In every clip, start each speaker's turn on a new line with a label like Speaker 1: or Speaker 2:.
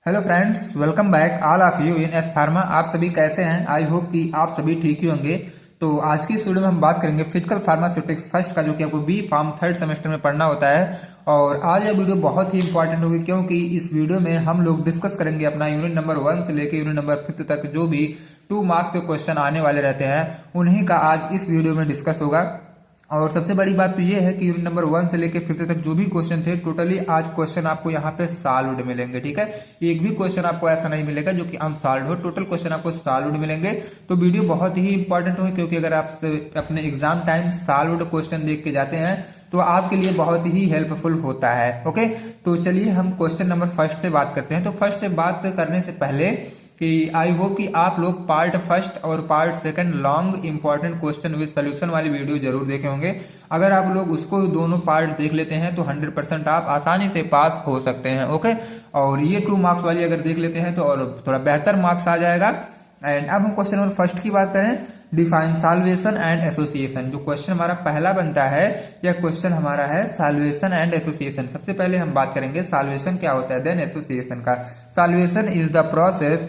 Speaker 1: Hello friends, welcome back all of you in S pharma. आप सभी कैसे हैं? आई होप कि आप सभी ठीक ही होंगे। तो आज की इस वीडियो में हम बात करेंगे फिजिकल फार्मास्यूटिक्स फर्स्ट का, जो कि आपको बी फार्म थर्ड सेमेस्टर में पढ़ना होता है। और आज यह वीडियो बहुत ही इंपॉर्टेंट होगी, क्योंकि इस वीडियो में हम लोग डिस्कस करेंगे अपना यूनिट नंबर 1 से लेकर यूनिट नंबर 5 तक जो भी 2 मार्क्स के क्वेश्चन आने वाले रहते हैं, उन्हीं का आज इस वीडियो में डिस्कस होगा। और सबसे बड़ी बात तो ये है कि यूनिट नंबर 1 से लेकर 5 तक जो भी क्वेश्चन थे, टोटली आज क्वेश्चन आपको यहाँ पे सॉल्व्ड मिलेंगे। ठीक है, एक भी क्वेश्चन आपको ऐसा नहीं मिलेगा जो कि अनसॉल्व्ड हो, टोटल क्वेश्चन आपको सॉल्व्ड मिलेंगे। तो वीडियो बहुत ही इंपॉर्टेंट होगी, क्योंकि अगर आप अपने एग्जाम टाइम सॉल्व्ड क्वेश्चन देख के जाते हैं तो आपके लिए बहुत ही हेल्पफुल होता है। ओके, तो चलिए हम क्वेश्चन नंबर फर्स्ट से बात करते हैं। तो फर्स्ट से बात करने से पहले कि आई होप कि आप लोग पार्ट फर्स्ट और part second long important question with solution वाली वीडियो जरूर देखे होंगे। अगर आप लोग उसको दोनों पार्ट देख लेते हैं तो 100% आप आसानी से पास हो सकते हैं। ओके, और ये 2 मार्क्स वाली अगर देख लेते हैं तो और थोड़ा बेहतर मार्क्स आ जाएगा। एंड अब हम क्वेश्चन नंबर फर्स्ट की बात करें, डिफाइन सॉल्वेशन एंड एसोसिएशन। जो क्वेश्चन हमारा पहला बनता है, यह क्वेश्चन हमारा है सॉल्वेशन एंड एसोसिएशन। सबसे पहले हम बात करेंगे सॉल्वेशन क्या होता है, देन एसोसिएशन का। Solvation is the process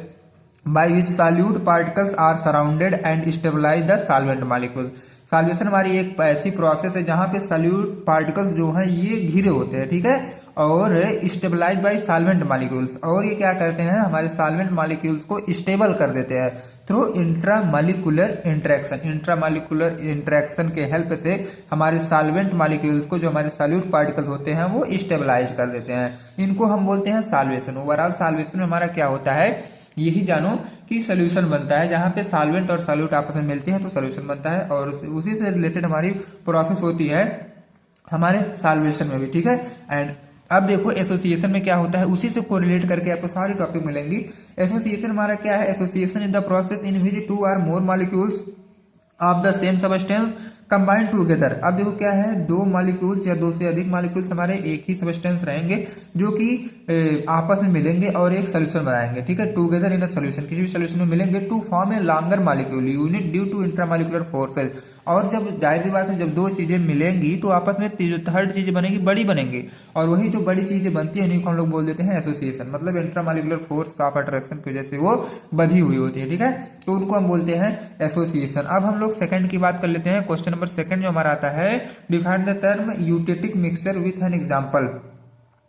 Speaker 1: by which solute particles are surrounded and stabilize the solvent molecule। Solvation हमारी एक ऐसी प्रोसेस है जहां पे सॉल्यूट पार्टिकल्स जो हैं ये घिरे होते हैं, ठीक है, और स्टेबलाइज बाय सॉल्वेंट मॉलिक्यूल्स। और ये क्या करते हैं, हमारे सॉल्वेंट मॉलिक्यूल्स को स्टेबल कर देते हैं through intramolecular interaction. Intramolecular interaction के हेल्प से हमारे सॉल्वेंट मॉलिक्यूल्स को, जो हमारे सॉल्यूट पार्टिकल्स होते हैं, वो स्टेबलाइज कर देते हैं। इनको हम बोलते हैं सॉल्वेशन। ओवरऑल सॉल्वेशन में हमारा क्या होता है, यही जानो कि सोल्यूशन बनता है। जहां पे सॉल्वेंट और सॉल्यूट आपस में मिलते हैं तो सोल्यूशन बनता है, और उसी से रिलेटेड हमारी प्रोसेस होती है हमारे सॉल्वेशन में भी। ठीक है, एंड अब देखो एसोसिएशन में क्या होता है, उसी से कोरिलेट करके आपको सारी टॉपिक मिलेंगी। एसोसिएशन हमारा क्या है, association is the process in which 2 और more molecules of the same substance combine together. अब देखो क्या है, 2 मॉलिक्यूल्स या 2 से अधिक मॉलिक्यूल्स हमारे एक ही सब्सटेंस रहेंगे जो कि आपस में मिलेंगे और एक सोल्यूशन बनाएंगे। ठीक है, टूगेदर इन अ सोल्यूशन, किसी भी सोल्यूशन में मिलेंगे to form a longer molecule unit due to intramolecular forces. और जब जाहिर सी बात है, जब 2 चीजें मिलेंगी तो आपस में थर्ड चीज बनेगी, बड़ी बनेंगी, और वही जो बड़ी चीजें बनती है उन्हीं को हम लोग बोल देते हैं एसोसिएशन। मतलब इंट्रामॉलिक्यूलर फोर्स ऑफ अट्रैक्शन की वजह से वो बधी हुई होती है। ठीक है, तो उनको हम बोलते हैं एसोसिएशन। अब हम लोग सेकंड की बात कर लेते हैं। क्वेश्चन नंबर सेकंड जो हमारा आता है, define the term eutectic mixture with an example.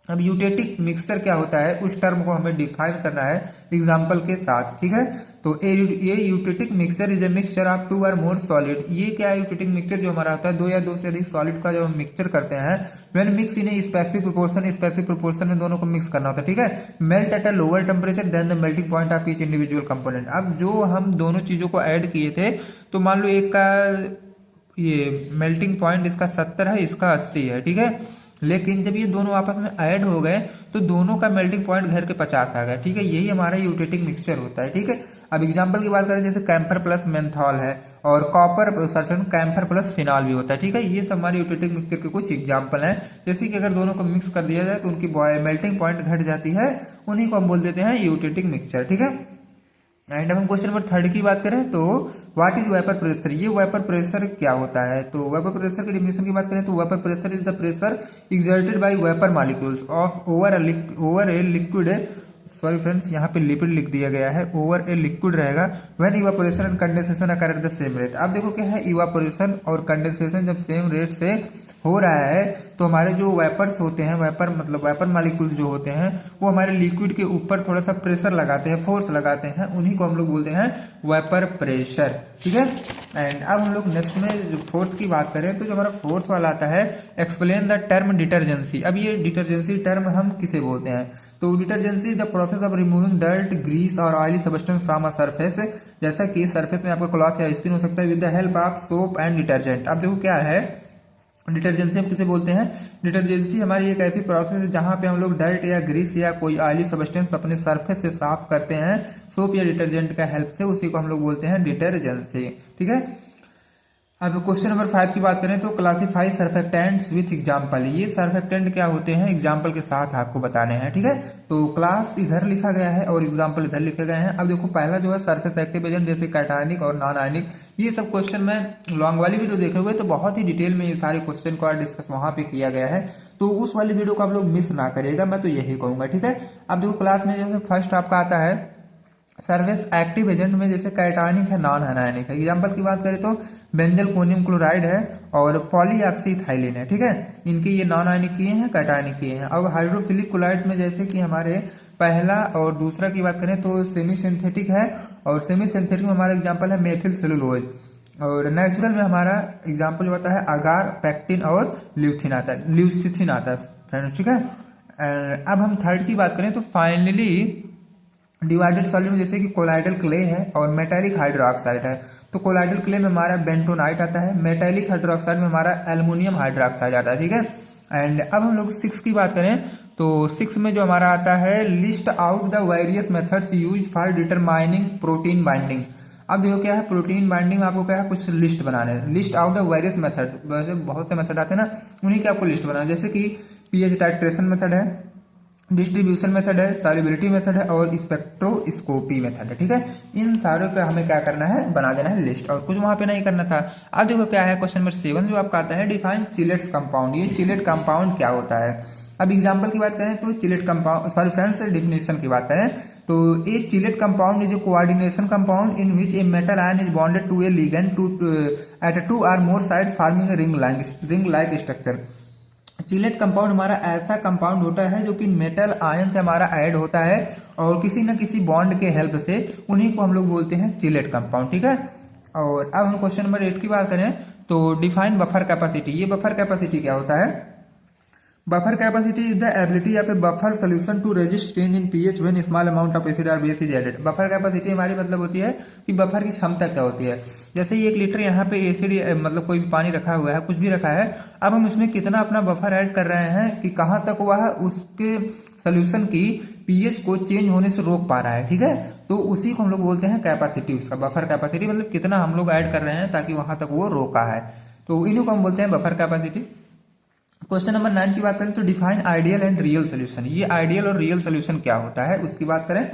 Speaker 1: अब यूटेटिक मिक्सचर क्या होता है, उस टर्म को हमें डिफाइन करना है एग्जांपल के साथ। ठीक है, तो ये eutectic mixture is a mixture of 2 और मोर सॉलिड। ये क्या है, यूटेटिक मिक्सचर जो हमारा होता है 2 या 2 से अधिक सॉलिड का जब हम मिक्सचर करते हैं, when mix in a specific proportion, specific proportion में दोनों को मिक्स करना होता है। ठीक है, melt at a lower temperature than the melting point of each individual component. अब जो हम दोनों चीजों को ऐड किए थे, तो मान लो एक का ये मेल्टिंग पॉइंट इसका 70 है, इसका 80 है। ठीक है, लेकिन जब ये दोनों आपस में ऐड हो गए तो दोनों का मेल्टिंग पॉइंट घर के 50 आ गया। ठीक है, यही हमारा यूटेटिक मिक्सचर होता है। ठीक है, अब एग्जांपल की बात करें, जैसे कैम्फर प्लस मेंथॉल है, और copper sulphate camphor plus phenol भी होता है। ठीक है, ये सब हमारे यूटेटिक मिक्सचर के कुछ एग्जांपल हैं। जैसे कि अगर दोनों को मिक्स कर दिया जाए तो उनकी मेल्टिंग पॉइंट घट जाती है, उन्हीं को हम बोल देते हैं यूटेटिक मिक्सचर। ठीक है, एंड अब हम क्वेश्चन नंबर 3 की बात करें तो व्हाट इज वेपर प्रेशर। ये वेपर प्रेशर क्या होता है, तो वेपर प्रेशर की डेफिनेशन की बात करें तो vapour pressure is the pressure exerted by vapour molecules of over a liquid. Sorry friends, यहाँ पे लिपिड लिख दिया गया है, ओवर ए लिक्विड रहेगा। When evaporation and condensation occur at the same rate. अब देखो क्या है, इवापोरेशन और कंडेंसेशन जब सेम रेट से हो रहा है तो हमारे जो वेपर्स होते हैं, वेपर मतलब वेपर मॉलिक्यूल्स जो होते हैं, वो हमारे लिक्विड के ऊपर थोड़ा सा प्रेशर लगाते हैं, फोर्स लगाते हैं, उन्हीं को हम लोग बोलते हैं वेपर प्रेशर। ठीक है, एंड अब हम लोग नेक्स्ट में फोर्थ की बात करें तो जो हमारा फोर्थ वाला आता है, एक्सप्लेन द टर्म डिटर्जेंसी। अब ये डिटर्जेंसी टर्म हम किसे बोलते हैं, तो detergency the process of removing dirt, grease और oily substance from a surface. जैसा कि सरफेस में आपका क्लॉथ या स्किन हो सकता है, with the help of soap and detergent. अब देखो क्या है, डिटर्जेंसी हम किसे बोलते हैं, डिटर्जेंसी हमारी एक ऐसी प्रोसेस है जहां पे हम लोग डर्ट या ग्रीस या कोई ऑयली सब्सटेंस अपने सरफेस से साफ करते हैं सोप या डिटर्जेंट का हेल्प से, उसी को हम लोग बोलते हैं डिटर्जेंसी। ठीक है, अब क्वेश्चन नंबर 5 की बात करें तो क्लासिफाई सर्फेक्टेंट्स विथ एग्जांपल। ये सर्फेक्टेंट क्या होते हैं, एग्जांपल के साथ आपको बताने हैं। ठीक है, तो क्लास इधर लिखा गया है और एग्जांपल इधर लिखे गए हैं। अब देखो पहला जो है सरफेस एक्टिव एजेंट, जैसे कैटायनिक और नॉन आयनिक, ये सब क्वेश्चन में लॉन्ग वाली वीडियो देखे हुए तो बहुत ही डिटेल में ये सारे क्वेश्चन को डिस्कस वहां पे किया गया है। तो उस वाली वीडियो को आप लोग मिस ना करिएगा, मैं तो यही कहूँगा, ठीक है। अब देखो क्लास में जैसे फर्स्ट आपका आता है सर्विस एक्टिव एजेंट में, जैसे कैटायनिक है, नॉन एनायनिक है। एग्जांपल की बात करें तो बेंजलकोनियम क्लोराइड है और पॉलीऑक्सीथाइलिन है, ठीक है। इनके ये नॉन आयनिक किए हैं, कैटायनिक किए हैं। अब हाइड्रोफिलिक क्लोराइड्स में जैसे कि हमारे पहला और दूसरा की बात करें तो सेमी सिंथेटिक है, और सेमी सिंथेटिक में हमारा एग्जाम्पल है मेथिल सेलुलोज, और नेचुरल में हमारा एग्जाम्पल जो आता है अगार, पैक्टिन और ल्यूथिन आता है, ल्यूसिथिन आता है फ्रेंड्स, ठीक है। अब हम थर्ड की बात करें तो फाइनली डिवाइडेड सॉलिड में जैसे कि कोलाइडल क्ले है और मेटालिक हाइड्रोक्साइड है। तो कोलाइडल क्ले में हमारा बेंटोनाइट आता है, मेटालिक हाइड्रोक्साइड में हमारा एल्युमिनियम हाइड्रोक्साइड आता है, ठीक है। एंड अब हम लोग 6 की बात करें तो 6 में जो हमारा आता है list out the various methods use for determining protein binding. अब देखो क्या है प्रोटीन बाइंडिंग में आपको क्या है कुछ लिस्ट बनाना है, list out the various method, वैसे बहुत से मेथड आते हैं ना, उन्हीं की आपको लिस्ट बनाना है। जैसे कि पीएच टाइट्रेशन मेथड है, डिस्ट्रीब्यूशन मेथड है, सॉल्युबिलिटी मेथड है और स्पेक्ट्रोस्कोपी मेथड है, ठीक है। इन सारों का हमें क्या करना है, बना देना है लिस्ट, और कुछ वहां पे नहीं करना था। अब देखो क्या है क्वेश्चन नंबर 7 जो आपका आता है डिफाइन चिलेट्स कंपाउंड। ये चिलेट कंपाउंड क्या होता है। अब एग्जाम्पल की बात करें तो chelate compound, sorry friends, definition की बात करें तो एक chelate compound is a coordination compound in which a metal ion is bonded to a ligand to at 2 or more sides forming a ring like structure. Chelate compound हमारा ऐसा compound होता है जो कि मेटल आयन से हमारा add होता है और किसी न किसी बॉन्ड के हेल्प से, उन्हीं को हम लोग बोलते हैं चिलेट कंपाउंड, ठीक है। और अब हम क्वेश्चन नंबर 8 की बात करें तो डिफाइन बफर कैपेसिटी। ये बफर कैपेसिटी क्या होता है। Buffer capacity is the ability of a buffer solution to resist change in pH when small amount of acid और base is added. Buffer capacity हमारी मतलब होती है कि बफर की क्षमता क्या होती है। जैसे 1 लीटर यहाँ पे एसिड मतलब कोई पानी रखा हुआ है, कुछ भी रखा है, अब हम उसमें कितना अपना बफर ऐड कर रहे हैं कि कहाँ तक वह उसके सोल्यूशन की पीएच को चेंज होने से रोक पा रहा है, ठीक है। तो उसी को हम लोग बोलते हैं कैपेसिटी, उसका बफर कैपेसिटी मतलब कितना हम लोग ऐड कर रहे हैं ताकि वहां तक वो रोका है, तो इन्हीं को हम बोलते हैं बफर कैपेसिटी। क्वेश्चन नंबर 9 की बात करें तो define ideal and real solution. ये आइडियल और रियल सोल्यूशन क्या होता है उसकी बात करें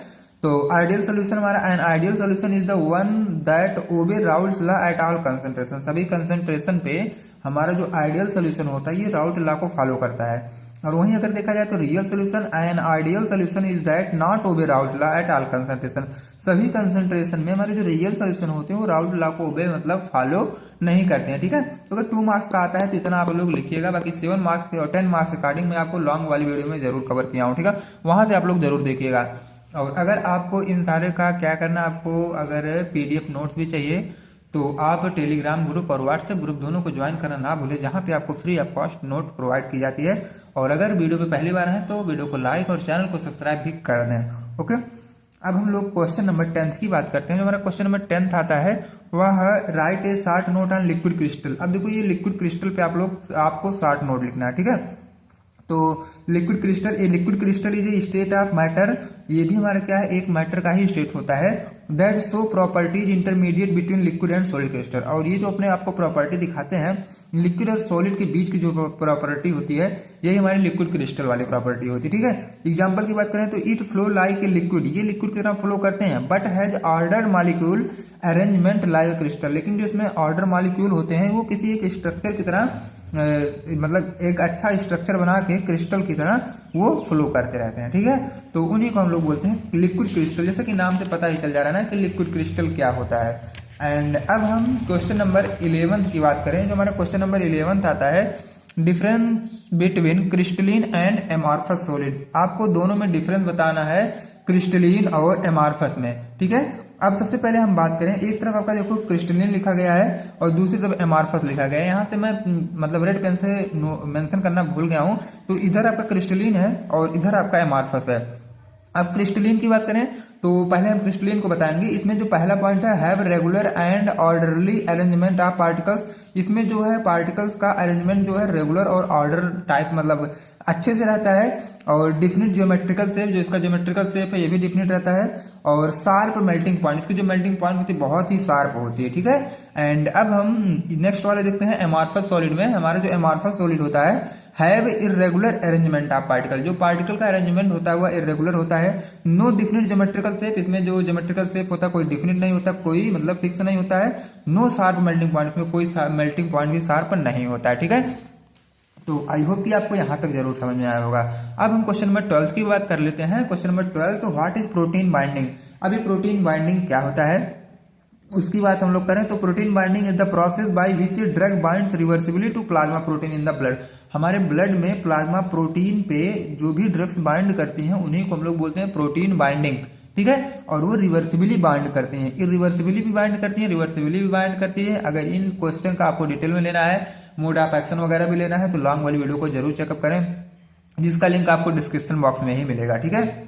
Speaker 1: तो आइडियल सोल्यूशन हमारा, an ideal solution is the one that obey Raoult's law at all concentration. सभी कंसंट्रेशन पे हमारा जो आइडियल सोल्यूशन होता है ये राउल्ट लॉ को फॉलो करता है। और वहीं अगर देखा जाए तो real solution, N ideal solution is that not obey Raoult law at all concentration. सभी कंसंट्रेशन में हमारे जो रियल सोल्यूशन होते हैं वो राउल्ट लॉ को ओबे मतलब फॉलो नहीं करते हैं, ठीक है। तो अगर 2 मार्क्स का आता है तो इतना आप लोग लिखिएगा, बाकी 7 मार्क्स के और 10 मार्क्स के अकॉर्डिंग मैं आपको लॉन्ग वाली वीडियो में जरूर कवर किया हूँ, ठीक है। वहां से आप लोग जरूर देखिएगा। और अगर आपको इन सारे का क्या करना, आपको अगर पीडीएफ नोट्स भी चाहिए तो आप टेलीग्राम ग्रुप और व्हाट्सएप ग्रुप दोनों को ज्वाइन करना ना भूलें, जहां पे आपको free of cost note provide की जाती है। और अगर वीडियो पे पहली बार है तो वीडियो को लाइक और चैनल को सब्सक्राइब भी कर दें, ओके। अब हम लोग क्वेश्चन नंबर 10 की बात करते हैं। जो हमारा क्वेश्चन नंबर 10 आता है वह right A short note on liquid crystal. अब देखो ये लिक्विड क्रिस्टल पे आपको शॉर्ट नोट लिखना है, ठीक है। तो liquid crystal is a state of matter. ये भी हमारा क्या है, एक मैटर का ही स्टेट होता है। That show properties intermediate between liquid and solid crystal. और ये जो अपने आपको प्रॉपर्टी दिखाते हैं लिक्विड और सॉलिड के बीच की जो प्रॉपर्टी होती है यही हमारी लिक्विड क्रिस्टल वाली प्रॉपर्टी होती है, ठीक है। एग्जांपल की बात करें तो it flow like a liquid. ये लिक्विड की तरह फ्लो करते हैं, but has order molecule arrangement like crystal. लेकिन जो इसमें ऑर्डर मॉलिक्यूल होते हैं वो किसी एक स्ट्रक्चर की तरह मतलब एक अच्छा स्ट्रक्चर बना के क्रिस्टल की तरह वो फ्लो करते रहते हैं, ठीक है। तो उन्हीं को हम लोग बोलते हैं लिक्विड क्रिस्टल। जैसे कि नाम से पता ही चल जा रहा है ना कि लिक्विड क्रिस्टल क्या होता है। एंड अब हम क्वेश्चन नंबर 11 की बात करें। जो हमारा क्वेश्चन नंबर 11 आता है difference between crystalline and amorphous solid. आपको दोनों में डिफरेंस बताना है क्रिस्टलिन और एमॉर्फस में, ठीक है। अब सबसे पहले हम बात करें, एक तरफ आपका देखो क्रिस्टलिन लिखा गया है और दूसरी तरफ एमॉर्फस लिखा गया है। यहाँ से मैं मतलब रेड पेन से मेंशन करना भूल गया हूँ। तो इधर आपका क्रिस्टलिन है और इधर आपका एमॉर्फस है। अब क्रिस्टलिन की बात करें तो पहले हम क्रिस्टलिन को बताएंगे। इसमें जो पहला पॉइंट है have regular and orderly arrangement of particles. इसमें जो है पार्टिकल्स का अरेंजमेंट जो है रेगुलर और ऑर्डर टाइप मतलब अच्छे से रहता है। और डिफिनिट ज्योमेट्रिकल शेप, जो इसका ज्योमेट्रिकल शेप है ये भी डिफिनिट रहता है। और शार्प मेल्टिंग पॉइंट, इसकी जो मेल्टिंग पॉइंट होती है बहुत ही शार्प होती है, ठीक है। एंड अब हम नेक्स्ट वाले देखते हैं एमॉर्फस सॉलिड में। हमारा जो एमॉर्फस सॉलिड होता है have irregular arrangement of particle. जो पार्टिकल का अरेंजमेंट होता है वह इरेगुलर होता है। नो डिफिनिट ज्योमेट्रिकल शेप, इसमें जो ज्योमेट्रिकल शेप होता है कोई डिफिनिट नहीं होता, कोई मतलब फिक्स नहीं होता है। नो शार्प मेल्टिंग पॉइंट, इसमें कोई मेल्टिंग पॉइंट भी शार्प नहीं होता है, ठीक है। तो आई होप कि आपको यहाँ तक जरूर समझ में आया होगा। अब हम क्वेश्चन नंबर 12 की बात कर लेते हैं। क्वेश्चन नंबर 12, तो व्हाट इज प्रोटीन बाइंडिंग। अभी प्रोटीन बाइंडिंग क्या होता है उसकी बात हम लोग करें तो protein binding is the process by which drug binds reversibly to plasma protein in the blood. हमारे ब्लड में प्लाज्मा प्रोटीन पे जो भी ड्रग्स बाइंड करती हैं उन्हीं को हम लोग बोलते हैं प्रोटीन बाइंडिंग, ठीक है। और वो रिवर्सिबली बाइंड करती हैं, इरिवर्सिबली भी बाइंड करती हैं, रिवर्सिबली भी बाइंड करती है। अगर इन क्वेश्चन का आपको डिटेल में लेना है, मोड ऑफ एक्शन वगैरह भी लेना है, तो लॉन्ग वाली वीडियो को जरूर चेकअप करें, जिसका लिंक आपको डिस्क्रिप्शन बॉक्स में ही मिलेगा, ठीक है।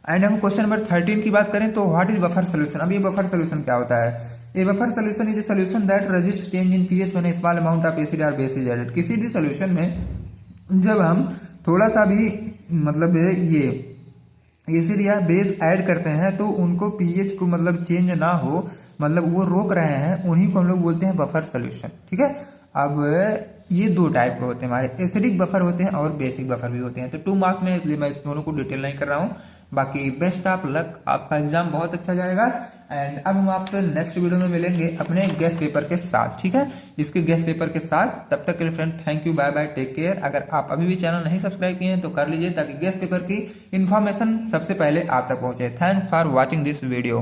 Speaker 1: एंड हम क्वेश्चन नंबर 13 की बात करें तो व्हाट इज बफर सोल्यूशन। अब ये बफर सोल्यूशन क्या होता है। ए buffer solution is a solution that resist change in pH when A small amount of acid और बेस इज एडेड। किसी भी सोल्यूशन में जब हम थोड़ा सा भी मतलब ये एसिड या बेस ऐड करते हैं तो उनको पीएच को मतलब चेंज ना हो, मतलब वो रोक रहे हैं, उन्हीं को हम लोग बोलते हैं बफर सोल्यूशन, ठीक है। अब ये दो टाइप के होते हैं हमारे, एसिडिक बफर होते हैं और बेसिक बफर भी होते हैं। तो 2 मार्क्स में, इसलिए मैं इस दोनों को डिटेल नहीं कर रहा हूँ। बाकी बेस्ट ऑफ लक, आपका एग्जाम बहुत अच्छा जाएगा। एंड अब हम आपसे नेक्स्ट वीडियो में मिलेंगे अपने गेस्ट पेपर के साथ, ठीक है, इसके गेस्ट पेपर के साथ। तब तक के लिए friend thank you, bye bye, take care. अगर आप अभी भी चैनल नहीं सब्सक्राइब किए हैं तो कर लीजिए, ताकि गेस्ट पेपर की इन्फॉर्मेशन सबसे पहले आप तक पहुंचे। Thanks for watching this video.